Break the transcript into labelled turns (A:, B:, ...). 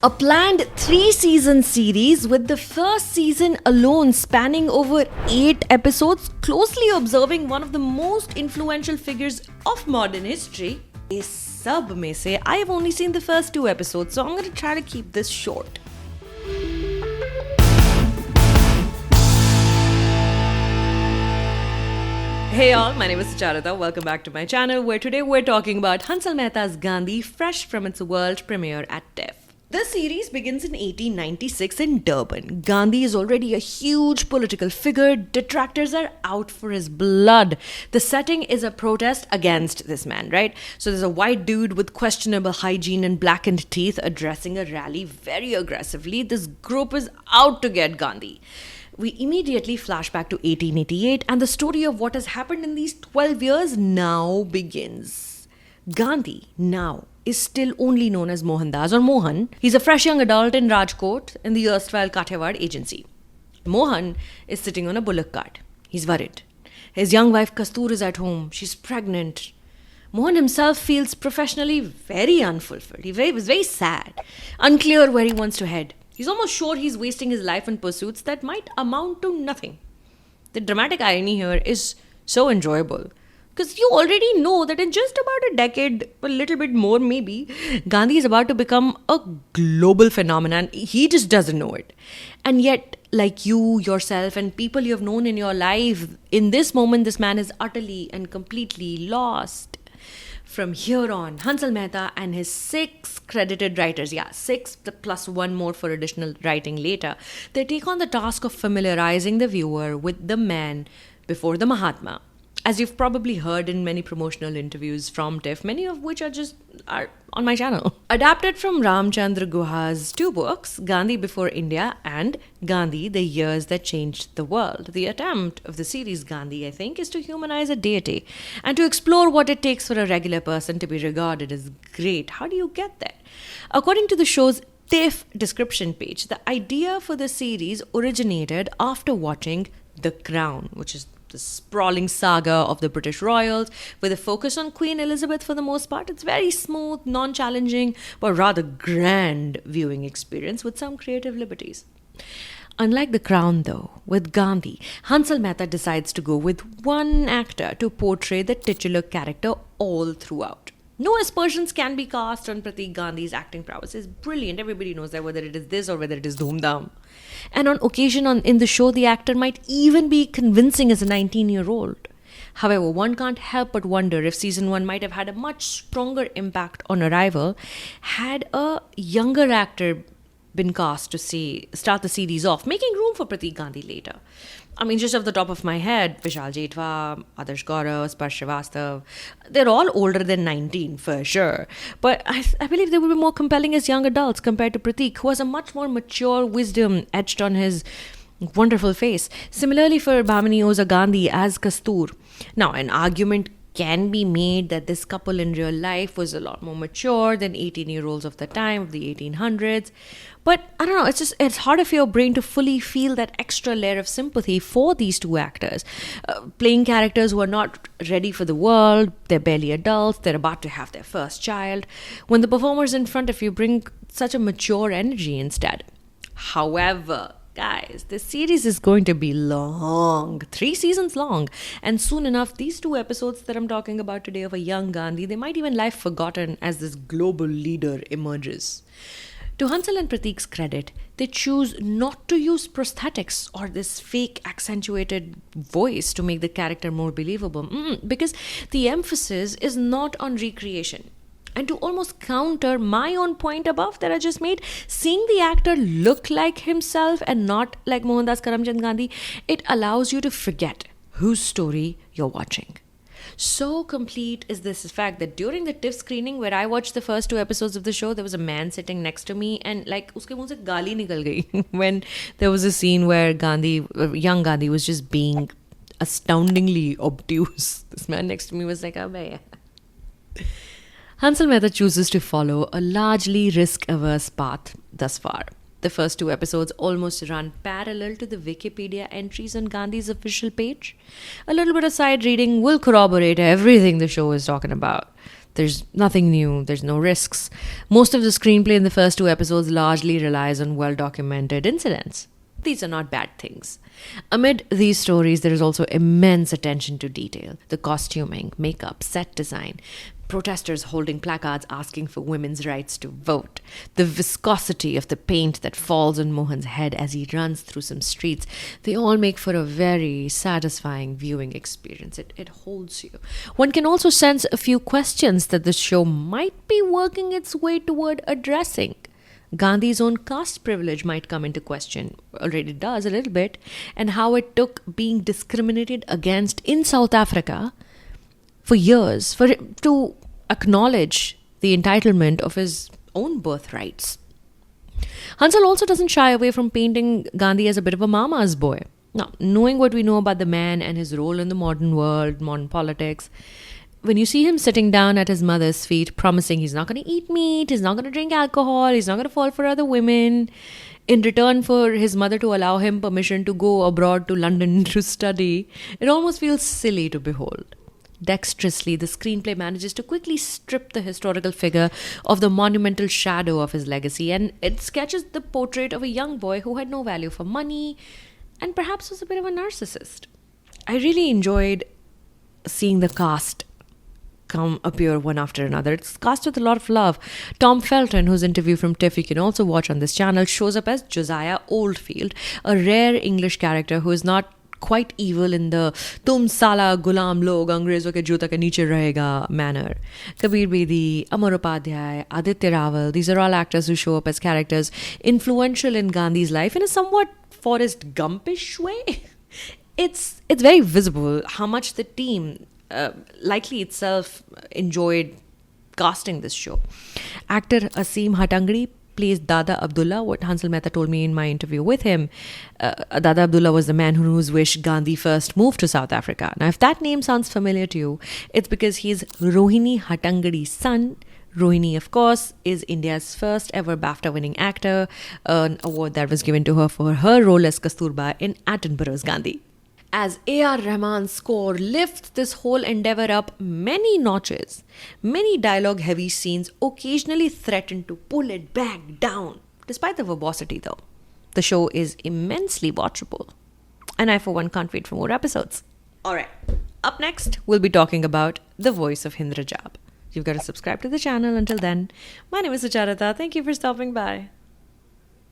A: A planned 3-season series with the first season alone spanning over 8 episodes, closely observing one of the most influential figures of modern history. इस सब में से I have only seen the first 2 episodes, so I'm going to try to keep this short. Hey all, my name is Sucharita. Welcome back to my channel, where today we're talking about Hansal Mehta's Gandhi, fresh from its world premiere at TIFF. The series begins in 1896 in Durban. Gandhi is already a huge political figure. Detractors are out for his blood. The setting is a protest against this man, right? So there's a white dude with questionable hygiene and blackened teeth addressing a rally very aggressively. This group is out to get Gandhi. We immediately flash back to 1888, and the story of what has happened in these 12 years now begins. Gandhi now is still only known as Mohandas or Mohan. He's a fresh young adult in Rajkot in the erstwhile Kathiawad agency. Mohan is sitting on a bullock cart. He's worried. His young wife Kastur is at home. She's pregnant. Mohan himself feels professionally very unfulfilled. He was very sad, unclear where he wants to head. He's almost sure he's wasting his life in pursuits that might amount to nothing. The dramatic irony here is so enjoyable, because you already know that in just about a decade, a little bit more maybe, Gandhi is about to become a global phenomenon. He just doesn't know it. And yet, like you, yourself, and people you have known in your life, in this moment, this man is utterly and completely lost. From here on, Hansal Mehta and his 6 credited writers, 6 plus 1 more for additional writing later, they take on the task of familiarizing the viewer with the man before the Mahatma. As you've probably heard in many promotional interviews from TIFF, many of which are on my channel. Adapted from Ramchandra Guha's 2 books, Gandhi Before India and Gandhi, The Years That Changed the World. The attempt of the series Gandhi, I think, is to humanize a deity and to explore what it takes for a regular person to be regarded as great. How do you get there? According to the show's TIFF description page, the idea for the series originated after watching The Crown, which is the sprawling saga of the British royals, with a focus on Queen Elizabeth for the most part. It's very smooth, non-challenging, but rather grand viewing experience with some creative liberties. Unlike The Crown, though, with Gandhi, Hansal Mehta decides to go with one actor to portray the titular character all throughout. No aspersions can be cast on Pratik Gandhi's acting prowess. It's brilliant. Everybody knows that, whether it is this or whether it is Dhoom Dham. And on occasion in the show, the actor might even be convincing as a 19-year-old. However, one can't help but wonder if season 1 might have had a much stronger impact on arrival had a younger actor been cast to start the series off, making room for Pratik Gandhi later. I mean, just off the top of my head, Vishal Jethwa, Adarsh Gaurav, Sparsh Srivastav, they're all older than 19 for sure. But I believe they would be more compelling as young adults compared to Pratik, who has a much more mature wisdom etched on his wonderful face. Similarly for Bhamini Oza Gandhi as Kastur. Now, an argument can be made that this couple in real life was a lot more mature than 18-year-olds of the time, of the 1800s. But I don't know, it's harder for your brain to fully feel that extra layer of sympathy for these 2 actors. Playing characters who are not ready for the world, they're barely adults, they're about to have their first child, when the performers in front of you bring such a mature energy instead. However, guys, this series is going to be long, 3 seasons long, and soon enough, these 2 episodes that I'm talking about today of a young Gandhi, they might even lie forgotten as this global leader emerges. To Hansal and Pratik's credit, they choose not to use prosthetics or this fake accentuated voice to make the character more believable, because the emphasis is not on recreation. And to almost counter my own point above that I just made, seeing the actor look like himself and not like Mohandas Karamchand Gandhi, it allows you to forget whose story you're watching. So complete is this fact that during the TIFF screening where I watched the first 2 episodes of the show, there was a man sitting next to me and like uske muh se gaali nikal gayi when there was a scene where young Gandhi was just being astoundingly obtuse. This man next to me was like, abey. Hansal Mehta chooses to follow a largely risk-averse path thus far. The first 2 episodes almost run parallel to the Wikipedia entries on Gandhi's official page. A little bit of side reading will corroborate everything the show is talking about. There's nothing new, there's no risks. Most of the screenplay in the first two episodes largely relies on well-documented incidents. These are not bad things. Amid these stories, there is also immense attention to detail. The costuming, makeup, set design, protesters holding placards asking for women's rights to vote, the viscosity of the paint that falls on Mohan's head as he runs through some streets, they all make for a very satisfying viewing experience. It holds you. One can also sense a few questions that the show might be working its way toward addressing. Gandhi's own caste privilege might come into question, already does a little bit, and how it took being discriminated against in South Africa for years for him to acknowledge the entitlement of his own birthrights. Hansal also doesn't shy away from painting Gandhi as a bit of a mama's boy. Now, knowing what we know about the man and his role in the modern world, modern politics, when you see him sitting down at his mother's feet, promising he's not going to eat meat, he's not going to drink alcohol, he's not going to fall for other women, in return for his mother to allow him permission to go abroad to London to study, it almost feels silly to behold. Dexterously, the screenplay manages to quickly strip the historical figure of the monumental shadow of his legacy, and it sketches the portrait of a young boy who had no value for money and perhaps was a bit of a narcissist. I really enjoyed seeing the cast appear one after another. It's cast with a lot of love. Tom Felton, whose interview from TIFF you can also watch on this channel, shows up as Josiah Oldfield, a rare English character who is not quite evil in the tum sala gulam log अंग्रेजों के जूता के नीचे रहेगा manner. Kabir Bedi, Amar Upadhyay, Aditya Raval, these are all actors who show up as characters influential in Gandhi's life in a somewhat Forrest Gumpish way. It's very visible how much the team likely itself enjoyed casting this show. Actor Asim Hatangri plays Dada Abdullah, what Hansal Mehta told me in my interview with him. Dada Abdullah was the man whose wish Gandhi first moved to South Africa. Now, if that name sounds familiar to you, it's because he's Rohini Hatangri's son. Rohini, of course, is India's first ever BAFTA-winning actor, an award that was given to her for her role as Kasturba in Attenborough's Gandhi. As A.R. Rahman's score lifts this whole endeavor up many notches, many dialogue-heavy scenes occasionally threaten to pull it back down. Despite the verbosity, though, the show is immensely watchable. And I, for one, can't wait for more episodes. Alright, up next, we'll be talking about The Voice of Hind Rajab. You've got to subscribe to the channel. Until then, my name is Sucharita. Thank you for stopping by.